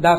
10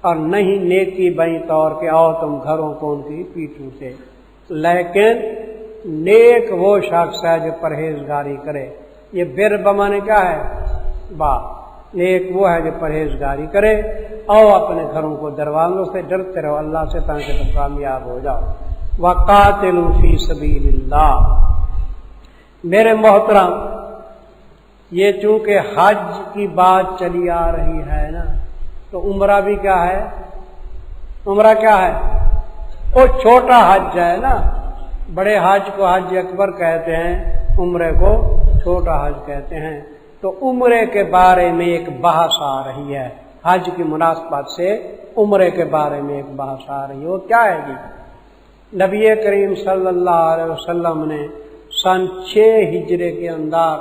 اور نہیں نیکی بئی طور کے آؤ تم گھروں کو ان کی پیٹھوں سے، لیکن نیک وہ شخص ہے جو پرہیزگاری کرے۔ یہ بر بمانے کیا ہے؟ با۔ نیک وہ ہے جو پرہیزگاری کرے۔ آؤ اپنے گھروں کو دروازوں سے ڈرتے رہو اللہ سے تاکہ تم کامیاب ہو جاؤ۔ وَقَاتِلُوا فِي سَبِيلِ اللَّهِ۔ میرے محترم، یہ چونکہ حج کی بات چلی آ رہی ہے نا، تو عمرہ بھی کیا ہے؟ عمرہ کیا ہے؟ وہ چھوٹا حج ہے نا، بڑے حج کو حج اکبر کہتے ہیں، عمرے کو چھوٹا حج کہتے ہیں۔ تو عمرے کے بارے میں ایک بحث آ رہی ہے، حج کی مناسبت سے عمرے کے بارے میں ایک بحث آ رہی ہے۔ وہ کیا ہے جی؟ نبی کریم صلی اللہ علیہ وسلم نے سن 6 ہجری کے اندر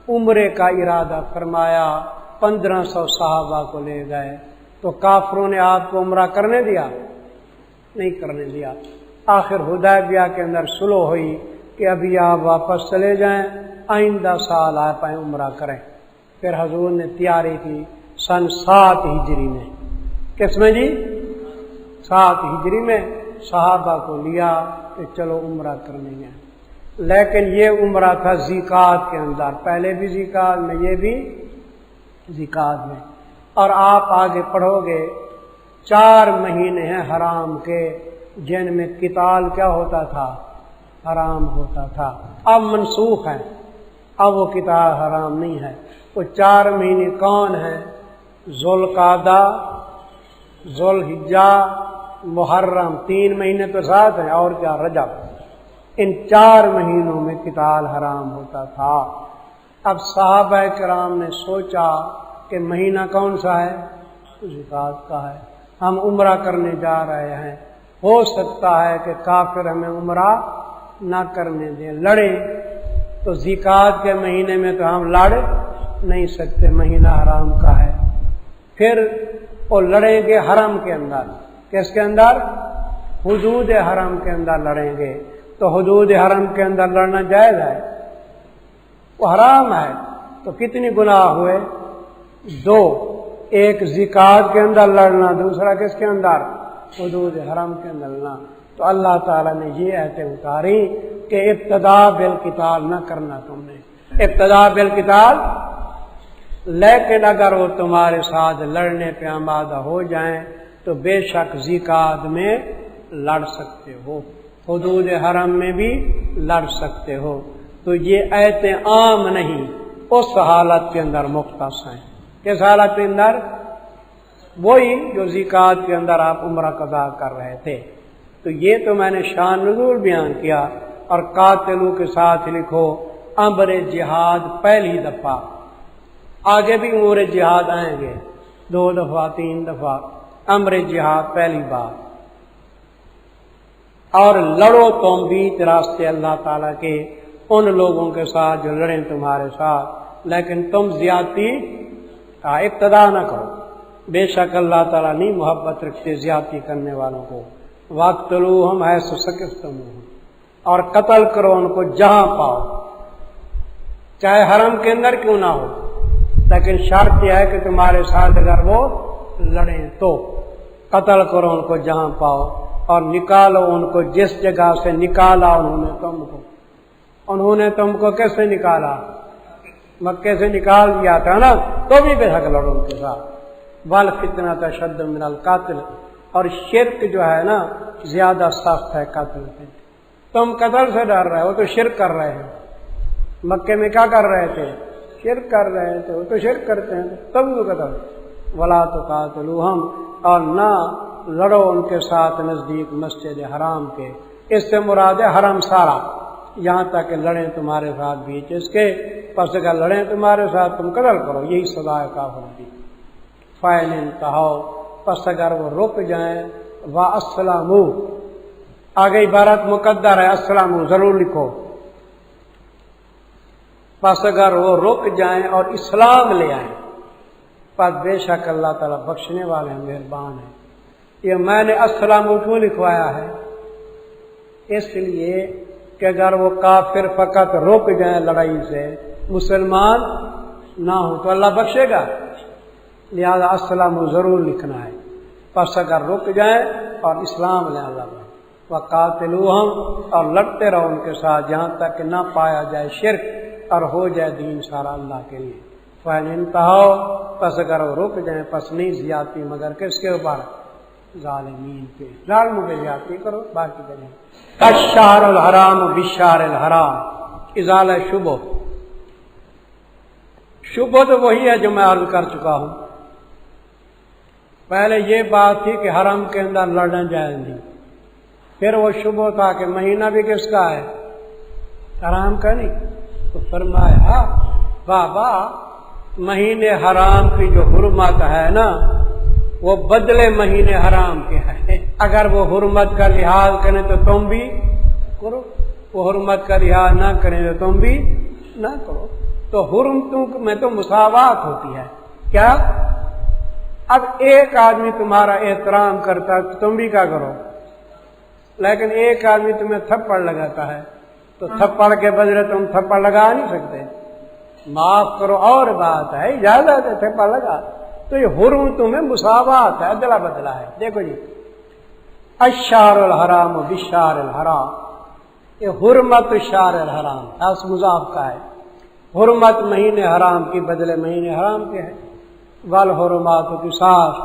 عمرے کا ارادہ فرمایا، 1500 صحابہ کو لے گئے، تو کافروں نے آپ کو عمرہ کرنے دیا؟ نہیں کرنے دیا۔ آخر حدیبیہ کے اندر صلح ہوئی کہ ابھی آپ واپس چلے جائیں، آئندہ سال آپ عمرہ کریں۔ پھر حضور نے تیاری کی سن 7 ہجری میں۔ کس میں جی؟ 7 ہجری میں صحابہ کو لیا کہ چلو عمرہ کرنے گئے، لیکن یہ عمرہ تھا ذیقعد کے اندر، پہلے بھی ذیقعد میں، یہ بھی ذیقعد میں۔ اور آپ آگے پڑھو گے 4 مہینے ہیں حرام کے جن میں قتال کیا ہوتا تھا؟ حرام ہوتا تھا۔ اب منسوخ ہے، اب وہ قتال حرام نہیں ہے۔ وہ 4 مہینے کون ہیں؟ ذوالقعدہ، ذوالحجہ، محرم، 3 مہینے تو ساتھ ہیں، اور کیا رجب۔ ان 4 مہینوں میں قتال حرام ہوتا تھا۔ اب صحابہ کرام نے سوچا کہ مہینہ کون سا ہے؟ ذوالقعدہ کا ہے، ہم عمرہ کرنے جا رہے ہیں، ہو سکتا ہے کہ کافر ہمیں عمرہ نہ کرنے دیں، لڑیں، تو ذوالقعدہ کے مہینے میں تو ہم لڑ نہیں سکتے، مہینہ حرام کا ہے۔ پھر وہ لڑیں گے حرم کے اندر۔ کس کے اندر؟ حدود حرم کے اندر لڑیں گے۔ تو حدود حرم کے اندر لڑنا جائز ہے؟ وہ حرام ہے۔ تو کتنی گناہ ہوئے؟ 2، ایک ذوالقعدہ کے اندر لڑنا، دوسرا کس کے اندر؟ حدود حرم کے اندر لڑنا۔ تو اللہ تعالیٰ نے یہ آیتیں اتاری کہ ابتدا بالقتال نہ کرنا، تم نے ابتدا بالقتال، لیکن اگر وہ تمہارے ساتھ لڑنے پہ آمادہ ہو جائیں تو بے شک ذوالقعدہ میں لڑ سکتے ہو، حدود حرم میں بھی لڑ سکتے ہو۔ تو یہ آیتیں عام نہیں، اس حالت کے اندر مختص ہیں۔ کس حالت کے اندر؟ وہی جو ذوالقعدہ کے اندر آپ عمرہ قضا کر رہے تھے۔ تو یہ تو میں نے شان نزول بیان کیا۔ اور قاتلو کے ساتھ لکھو امر جہاد پہلی دفعہ، آگے بھی امور جہاد آئیں گے 2 دفعہ 3 دفعہ، امر جہاد پہلی بار۔ اور لڑو تم بھی راستے اللہ تعالیٰ کے ان لوگوں کے ساتھ جو لڑیں تمہارے ساتھ، لیکن تم زیادتی کا ابتدا نہ کرو، بے شک اللہ تعالیٰ نہیں محبت رکھتے زیادتی کرنے والوں کو۔ وَاقْتُلُوهُمْ حَيْثُ ثَقِفْتُمُوهُمْ، اور قتل کرو ان کو جہاں پاؤ، چاہے حرم کے اندر کیوں نہ ہو، لیکن شرط یہ ہے کہ تمہارے ساتھ اگر وہ لڑیں تو قتل کرو ان کو جہاں پاؤ، اور نکالو ان کو جس جگہ سے نکالا انہوں نے تم کو۔ انہوں نے تم کو کیسے نکالا؟ مکے سے نکال دیا تھا نا، تو بھی بے حق لڑو ان کے ساتھ۔ وَالْفِتْنَةُ أَشَدُّ مِنَ الْقَتْلِ، اور شرک جو ہے نا زیادہ سخت ہے قتل سے۔ تم قتل سے ڈر رہے ہو تو شرک کر رہے ہیں۔ مکے میں کیا کر رہے تھے؟ شرک کر رہے تھے، وہ تو شرک کرتے ہیں، تم کو قتل۔ وَلَا تُقَاتِلُوهُمْ، اور نہ لڑو ان کے ساتھ نزدیک مسجد حرام کے۔ اس سے مراد ہے حرم سارا، یہاں تک کہ لڑیں تمہارے ساتھ بیچ اس کے، پس اگر لڑیں تمہارے ساتھ تم قتل کرو، یہی سزا ہے کافر کی۔ فَإِنِ انتہوا، پس اگر وہ رک جائیں، وَأَسْلَمُوا، آگے عبارت مقدر ہے، اسلموا ضرور لکھو، پس اگر وہ رک جائیں اور اسلام لے آئیں، پس بے شک اللہ تعالیٰ بخشنے والے ہیں، مہربان ہیں۔ یہ میں نے اسلموا کیوں لکھوایا ہے؟ اس لیے کہ اگر وہ کافر فقط رک جائیں لڑائی سے، مسلمان نہ ہو تو اللہ بخشے گا، لہذا اسلموا ضرور لکھنا ہے۔ پس اگر رک جائیں اور اسلام لے اللہ میں، وقاتلوہم، اور لڑتے رہو ان کے ساتھ جہاں تک کہ نہ پایا جائے شرک اور ہو جائے دین سارا اللہ کے لیے۔ فَإِنِ انتہوا، پس اگر وہ رک جائیں، پس نہیں زیادتی مگر کس کے اوپر؟ ظالمین کے، ظالموں پہ زیادتی کرو، باقی کریں۔ الشہر الحرام بالشہر الحرام، ازالہ شبہ، شبہ تو وہی ہے جو میں عرض کر چکا ہوں۔ پہلے یہ بات تھی کہ حرم کے اندر لڑنا جائز نہیں، پھر وہ شبہ تھا کہ مہینہ بھی کس کا ہے؟ حرام کا نہیں۔ تو فرمایا بابا مہینے حرام کی جو حرمت ہے نا وہ بدلے مہینے حرام کے ہے، اگر وہ حرمت کا لحاظ کریں تو تم بھی کرو، وہ حرمت کا لحاظ نہ کریں تو تم بھی نہ کرو، تو حرمتوں میں تو مساوات ہوتی ہے۔ کیا؟ اب ایک آدمی تمہارا احترام کرتا ہے تو تم بھی کیا کرو، لیکن ایک آدمی تمہیں تھپڑ لگاتا ہے تو تھپڑ کے بدلے تم تھپڑ لگا نہیں سکتے، معاف کرو اور بات ہے، اجازت ہے تھپڑ لگا، تو یہ حرمتوں میں مساوات ہے، ادلا بدلا ہے۔ دیکھو جی، الشہر الحرام بالشہر الحرام، یہ حرمت الشہر الحرام اس مضاف کا ہے، حرمت مہینے حرام کی بدلے مہینے حرام کے ہے۔ والحرمات قصاص،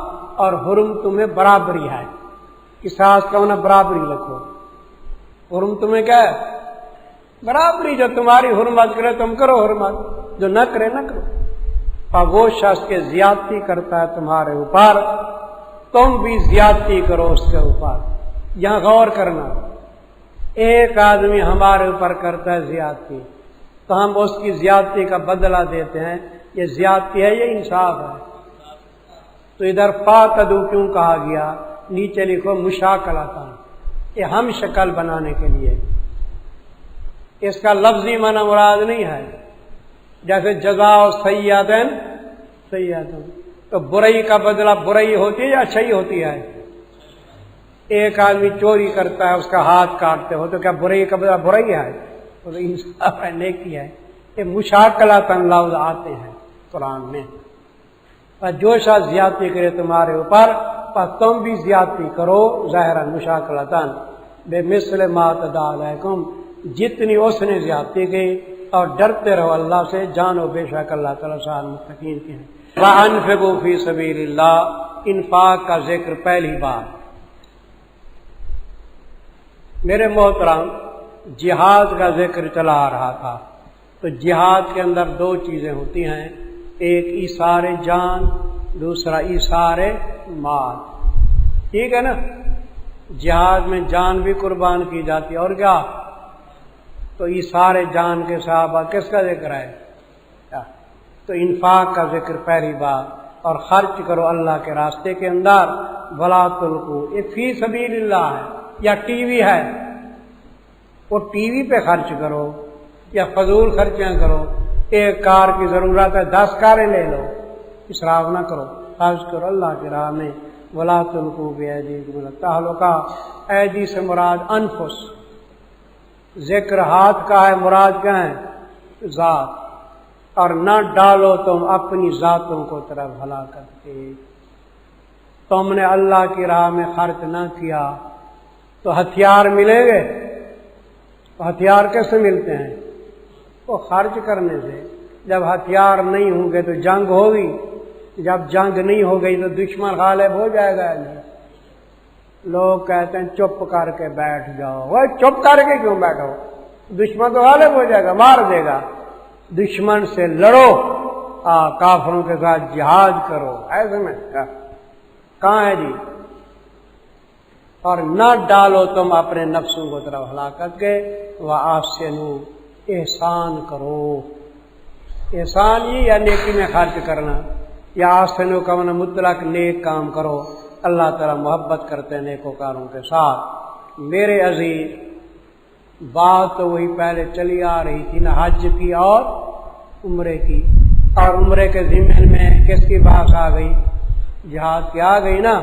اور حرمتوں میں برابری ہے، قصاص کا ہونا برابری لکھو، حرمتوں میں کیا ہے؟ برابری، جو تمہاری حرمت کرے تم کرو حرمت، جو نہ کرے نہ کرو۔ اور وہ شخص کے زیادتی کرتا ہے تمہارے اوپر تم بھی زیادتی کرو اس کے اوپر۔ یہاں غور کرنا، ایک آدمی ہمارے اوپر کرتا ہے زیادتی تو ہم اس کی زیادتی کا بدلہ دیتے ہیں، یہ زیادتی ہے یہ انصاف ہے؟ تو ادھر فاتدو کیوں کہا گیا؟ نیچے لکھو مشاکلتاً، یہ ہم شکل بنانے کے لیے، اس کا لفظی معنی مراد نہیں ہے، جیسے جزاء سیئۃ سیئۃ، تو برائی کا بدلہ برائی ہوتی ہے یا اچھائی ہوتی ہے؟ ایک آدمی چوری کرتا ہے اس کا ہاتھ کاٹتے ہو تو کیا برائی کا بدلہ برائی ہے؟ وہ تو انصاف ہے، نیکی ہے۔ یہ مشاکلتاً لفظ آتے ہیں قرآن میں، اور جو شخص زیادتی کرے تمہارے اوپر پس تم بھی زیادتی کرو، ظاہراً مشاکلتاً بے مثل ما تدعى علیکم، جتنی اس نے زیادتی کی، اور ڈرتے رہو اللہ سے، جانو بے شک اللہ تعالیٰ ساتھ متقین کے ہیں۔ وَأَنفِقُوا فِي سَبِيلِ اللَّهِ، انفاق کا ذکر پہلی بار۔ میرے محترم، جہاد کا ذکر چلا آ رہا تھا، تو جہاد کے اندر دو چیزیں ہوتی ہیں، ایک ایثار جان، دوسرا ایثار مال، ٹھیک ہے نا؟ جہاد میں جان بھی قربان کی جاتی ہے، اور کیا؟ تو ایثار جان کے صحابہ کس کا ذکر ہے؟ تو انفاق کا ذکر پہلی بار، اور خرچ کرو اللہ کے راستے کے اندر، ولا تلقوا، یہ فی سبیل اللہ ہے یا ٹی وی ہے؟ وہ ٹی وی پہ خرچ کرو یا فضول خرچیاں کرو، ایک کار کی ضرورت ہے 10 کاریں لے لو، اسراف نہ کرو، خرچ کرو اللہ کی راہ میں۔ ولا تلقوا بأیدیکم الی التہلکہ، ایدی سے مراد انفس، ذکر ہاتھ کا ہے، مراد کیا ہے؟ ذات، اور نہ ڈالو تم اپنی ذاتوں کو طرف ہلاکت کے، تم نے اللہ کی راہ میں خرچ نہ کیا تو ہتھیار ملیں گے؟ تو ہتھیار کیسے ملتے ہیں؟ وہ خرچ کرنے سے۔ جب ہتھیار نہیں ہوں گے تو جنگ ہوگی، جب جنگ نہیں ہو گئی تو دشمن غالب ہو جائے گا نہیں؟ لوگ کہتے ہیں چپ کر کے بیٹھ جاؤ، وہ چپ کر کے کیوں بیٹھو؟ دشمن تو غالب ہو جائے گا، مار دے گا۔ دشمن سے لڑو، کافروں کے ساتھ جہاد کرو، ایسے میں کہاں ہے جی؟ اور نہ ڈالو تم اپنے نفسوں کو طرف ہلاکت کے، وَأَحْسِنُوا، احسان کرو۔ احسان یہ یا نیکی میں خرچ کرنا، یا احسنوا کا مطلب مطلق نیک کام کرو، اللہ تعالیٰ محبت کرتے ہیں نیکوکاروں کے ساتھ۔ میرے عزیز، بات تو وہی پہلے چلی آ رہی تھی نا، حج کی اور عمرے کی، اور عمرے کے ضمن میں کس کی بات آ گئی؟ جہاد کی آ گئی نا،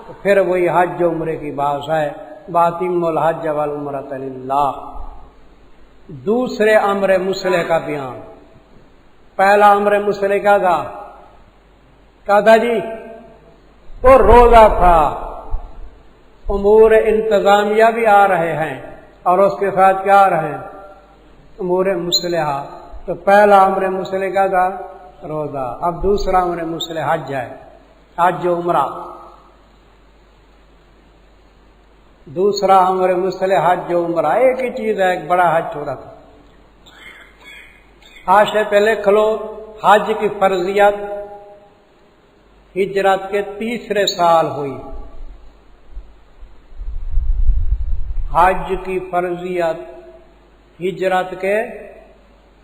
تو پھر وہی حج و عمرے کی بات ہے، وَأَتِمُّ الْحَجَّ وَالْعُمْرَةَ لِلَّهِ۔ دوسرے امر مصلح کا بیان۔ پہلا امر مصلح کیا تھا؟ کہا تھا جی تو روزہ تھا، امور انتظامیہ بھی آ رہے ہیں اور اس کے ساتھ کیا آ رہے ہیں؟ امور مصلحہ۔ تو پہلا امر مصلحہ کیا تھا؟ روزہ۔ اب دوسرا امر مصلحہ حج ہے، حج و عمرہ۔ دوسرا امر مصلحہ حج و عمرہ، ایک ہی چیز ہے، ایک بڑا حج چھوڑا تھا۔ آج سے پہلے کھلو، حج کی فرضیت ہجرت کے تیسرے سال ہوئی۔ حج کی فرضیت ہجرت کے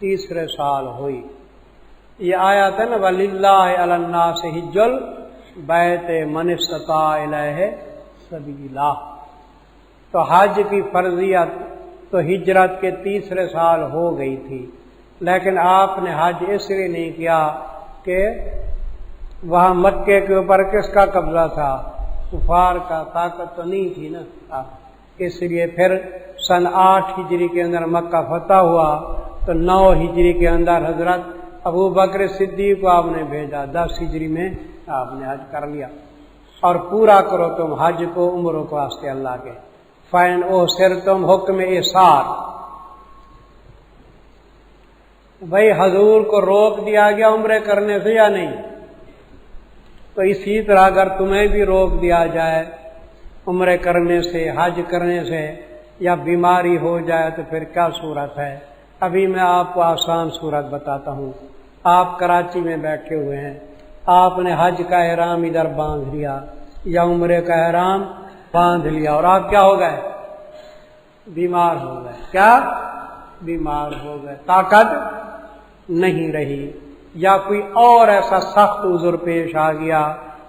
تیسرے سال ہوئی۔ یہ آیت ہے نا، وَلِلَّهِ عَلَى النَّاسِ حِجُّ الْبَيْتِ مَنِ اسْتَطَاعَ إِلَيْهِ سَبِيلًا۔ تو حج کی فرضیت تو ہجرت کے تیسرے سال ہو گئی تھی، لیکن آپ نے حج اس لیے نہیں کیا کہ وہاں مکے کے اوپر کس کا قبضہ تھا؟ کفار کا، طاقت تو نہیں تھی نا، اس لیے پھر سن 8 ہجری کے اندر مکہ فتح ہوا، تو 9 ہجری کے اندر حضرت ابو بکر صدیق کو آپ نے بھیجا، 10 ہجری میں آپ نے حج کر لیا۔ اور پورا کرو تم حج کو عمروں کو واسطے اللہ کے، فَإِنْ أُحْصِرْتُمْ حکم احصار۔ بھائی حضور کو روک دیا گیا عمرے کرنے سے یا نہیں؟ تو اسی طرح اگر تمہیں بھی روک دیا جائے عمرے کرنے سے، حج کرنے سے، یا بیماری ہو جائے تو پھر کیا صورت ہے؟ ابھی میں آپ کو آسان صورت بتاتا ہوں۔ آپ کراچی میں بیٹھے ہوئے ہیں، آپ نے حج کا احرام ادھر باندھ لیا یا عمرے کا احرام باندھ لیا، اور آپ کیا ہو گئے؟ بیمار ہو گئے۔ کیا؟ بیمار ہو گئے، طاقت نہیں رہی، یا کوئی اور ایسا سخت عذر پیش آ گیا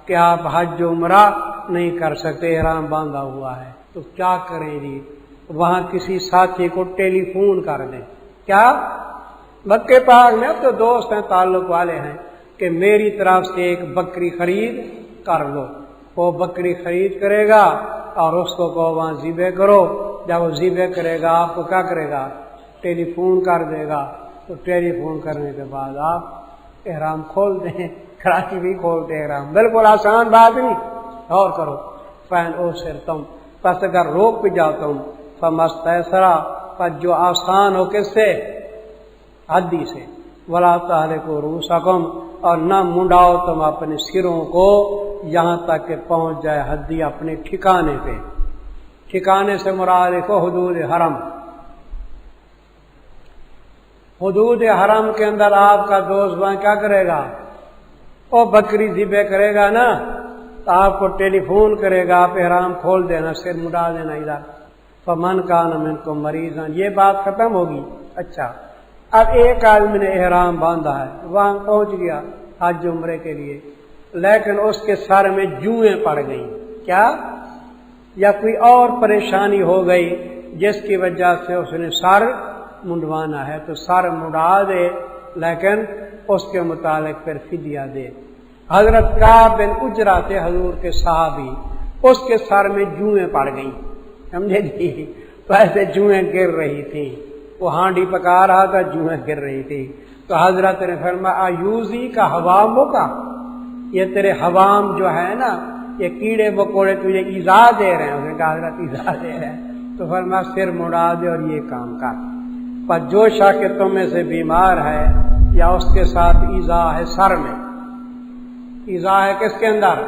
کہ آپ حج و عمرہ نہیں کر سکتے، احرام باندھا ہوا ہے، تو کیا کریں جی؟ وہاں کسی ساتھی کو ٹیلی فون کر دیں۔ کیا؟ مکے پاک میں اب تو دوست ہیں، تعلق والے ہیں، کہ میری طرف سے ایک بکری خرید کر لو۔ وہ بکری خرید کرے گا اور اس کو کہو وہاں ذبح کرو، جب وہ ذبح کرے گا آپ کو کیا کرے گا؟ ٹیلی فون کر دے گا۔ تو ٹیلی فون کرنے کے بعد آپ احرام کھول دیں، کراچی بھی کھولتے احرام، بالکل آسان بات نہیں۔ اور کرو، فین او سر تم، پس اگر روک بھی جاؤ تم، فمستیسرا، پس جو آسان ہو کس سے؟ حدی سے، ولا تہلکوا رؤوسکم، اور نہ منڈاؤ تم اپنے سروں کو یہاں تک کہ پہنچ جائے حدی اپنے ٹھکانے پہ۔ ٹھکانے سے مراد کو حدود حرم۔ حدود حرم کے اندر آپ کا دوست وہاں کیا کرے گا؟ وہ بکری ذبح کرے گا نا، تو آپ کو ٹیلی فون کرے گا، آپ احرام کھول دینا، سر مڈا دینا ادھر۔ فمن کان منکم مریضا، یہ بات ختم ہوگی۔ اچھا، اب ایک آدمی نے احرام باندھا ہے، وہاں پہنچ گیا حج عمرے کے لیے، لیکن اس کے سر میں جوئیں پڑ گئیں۔ کیا؟ یا کوئی اور پریشانی ہو گئی جس کی وجہ سے اس نے سر منڈوانا ہے، تو سر منڈا دے، لیکن اس کے متعلق پھر فدیہ دے۔ حضرت کعب بن عجرہ تھے حضور کے صحابی، اس کے سر میں جوئیں پڑ گئیں، سمجھے جی؟ تو ایسے جوئیں گر رہی تھی، وہ ہانڈی پکا رہا تھا، جوئیں گر رہی تھی، تو حضرت نے فرمایا آیوزی کا حواموں کا، یہ تیرے حوام جو ہے نا، یہ کیڑے مکوڑے تجھے ایذا دے رہے ہیں۔ اس نے کہا حضرت ایذا دے رہے ہیں، تو فرمایا سر مڑا دے اور یہ کام کر۔ پر جو شخص تم میں سے بیمار ہے یا اس کے ساتھ ایذا ہے سر میں، ایذا ہے کس کے اندر؟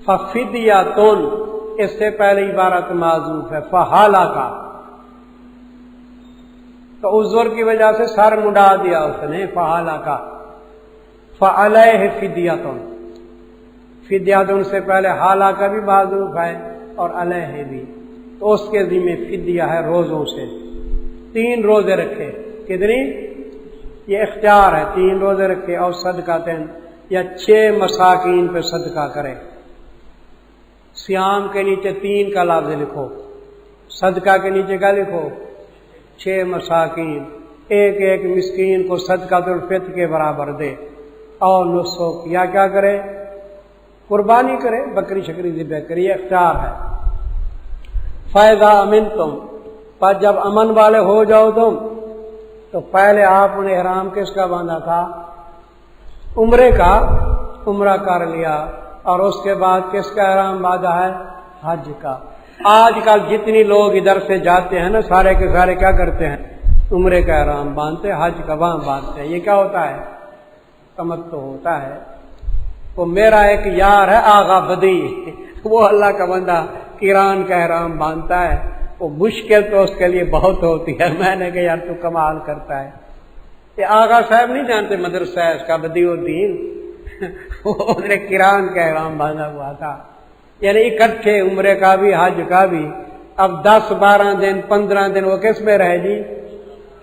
ففدیۃ، اس سے پہلے عبارت معذوف ہے، فحالہ کا، تو عذر کی وجہ سے سر مڈا دیا اس نے، فحالہ کا، فعلیہ فدیۃ، فدیۃ سے پہلے حالہ کا بھی معذوف ہے اور علیہ بھی، تو اس کے ذمہ فدیہ ہے روزوں سے۔ 3 روزے رکھے، کتنی؟ یہ اختیار ہے، 3 روزے رکھے، اور صدقہ 3 یا 6 مساکین پہ صدقہ کرے۔ سیام کے نیچے 3 کا لفظ لکھو، صدقہ کے نیچے کیا لکھو؟ 6 مساکین، ایک مسکین کو صدقہ الفطر کے برابر دے، اور نسک یا کیا کرے؟ قربانی کرے، بکری شکری ذبح کرے، یہ اختیار ہے۔ فَإِذَا أَمِنْتُمْ، پر جب امن والے ہو جاؤ تم، تو پہلے آپ نے احرام کس کا باندھا تھا؟ عمرے کا، عمرہ کر لیا، اور اس کے بعد کس کا احرام باندھا ہے؟ حج کا۔ آج کل جتنی لوگ ادھر سے جاتے ہیں نا سارے کے سارے کیا کرتے ہیں؟ عمرے کا احرام باندھتے، حج کا وہاں باندھتے ہیں۔ یہ کیا ہوتا ہے؟ تمتع ہوتا ہے۔ وہ میرا ایک یار ہے آغا بدی، وہ اللہ کا بندہ قران کا احرام باندھتا ہے، وہ مشکل تو اس کے لیے بہت ہوتی ہے۔ میں نے کہا یار تو کمال کرتا ہے۔ یہ آغا صاحب نہیں جانتے مدرسہ ہے اس کا بدی الدین، اس نے قران کا احرام باندھا ہوا تھا، یعنی اکٹھے عمرے کا بھی حج کا بھی۔ اب 10-12 دن 15 دن وہ کس میں رہے جی؟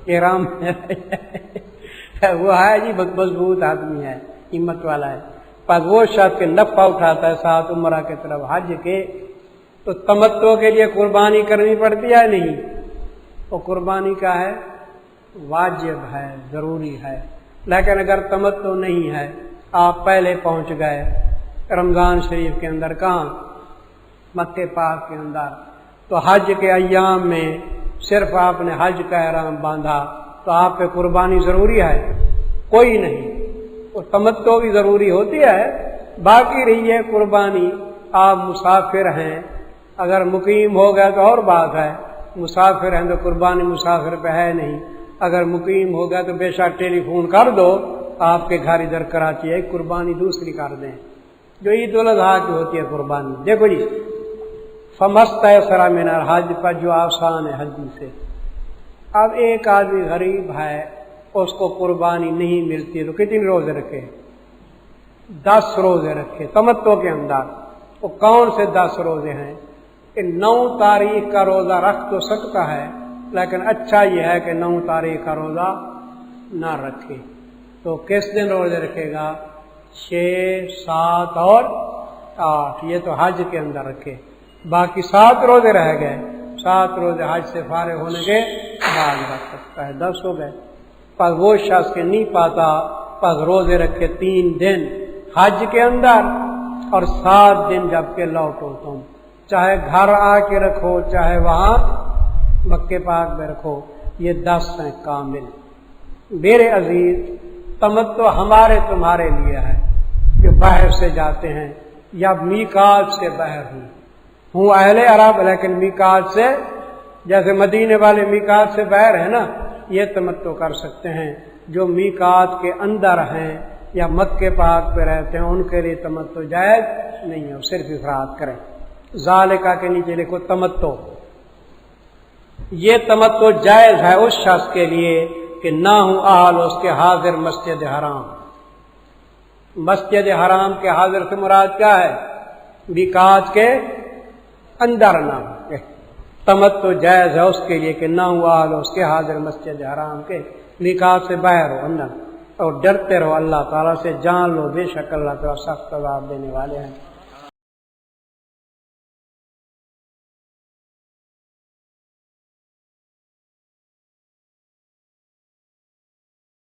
احرام میں وہ ہے جی مضبوط آدمی ہے، ہمت والا ہے۔ پر وہ شخص کے نفع اٹھاتا ہے ساتھ عمرہ کی طرف حج کے، تو تمتع کے لیے قربانی کرنی پڑتی ہے نہیں؟ وہ قربانی کا ہے، واجب ہے، ضروری ہے۔ لیکن اگر تمتع نہیں ہے، آپ پہلے پہنچ گئے رمضان شریف کے اندر، کہاں؟ مکہ پاک کے اندر، تو حج کے ایام میں صرف آپ نے حج کا احرام باندھا تو آپ پہ قربانی ضروری ہے؟ کوئی نہیں۔ وہ تمتع بھی ضروری ہوتی ہے، باقی رہی ہے قربانی۔ آپ مسافر ہیں، اگر مقیم ہو گئے تو اور بات ہے، مسافر ہیں تو قربانی مسافر پہ ہے نہیں۔ اگر مقیم ہو گیا تو بے شک ٹیلی فون کر دو آپ کے گھر ادھر کراچی ہے، قربانی دوسری کر دیں جو عید الاضحیٰ کی ہوتی ہے قربانی۔ دیکھو جی، فمستیسر من الحج، پر جو آسان ہے حج سے۔ اب ایک آدمی غریب ہے، اس کو قربانی نہیں ملتی تو کتنے روزے رکھے؟ 10 روزے رکھے تمتع کے اندر۔ وہ کون سے 10 روزے ہیں؟ کہ 9 تاریخ کا روزہ رکھ تو سکتا ہے، لیکن اچھا یہ ہے کہ 9 تاریخ کا روزہ نہ رکھے۔ تو کس دن روزے رکھے گا؟ 6، 7 اور 8، یہ تو حج کے اندر رکھے۔ باقی 7 روزے رہ گئے، 7 روزے حج سے فارغ ہونے کے بعد رکھ سکتا ہے، 10 ہو گئے۔ پس وہ شخص کے نہیں پاتا، پس روزے رکھے 3 دن حج کے اندر اور 7 دن جب کہ لوٹو تم، چاہے گھر آ کے رکھو چاہے وہاں مکے پاک میں رکھو، یہ 10 ہیں کامل۔ میرے عزیز، تمتع ہمارے تمہارے لیے ہے جو باہر سے جاتے ہیں یا میقات سے باہر ہوں اہل عرب، لیکن میقات سے، جیسے مدینے والے میقات سے باہر ہے نا، یہ تمتع کر سکتے ہیں۔ جو میقات کے اندر ہیں یا مکے پاک پہ رہتے ہیں ان کے لیے تمتع جائز نہیں ہے، صرف افراد کریں۔ ذالکہ کے نیچے لکھو تمتع۔ یہ تمتع جائز ہے اس شخص کے لیے کہ نہ ہوں اہل اس کے حاضر مسجد حرام۔ مسجد حرام کے حاضر سے مراد کیا ہے؟ میقات کے اندر نہ ہو۔ تمتع جائز ہے اس کے لیے کہ نہ ہوں اہل اس کے حاضر مسجد حرام کے، میقات سے باہر ہو اندر، اور ڈرتے رہو اللہ تعالیٰ سے، جان لو بے شک اللہ تعالیٰ سخت عذاب دینے والے ہیں۔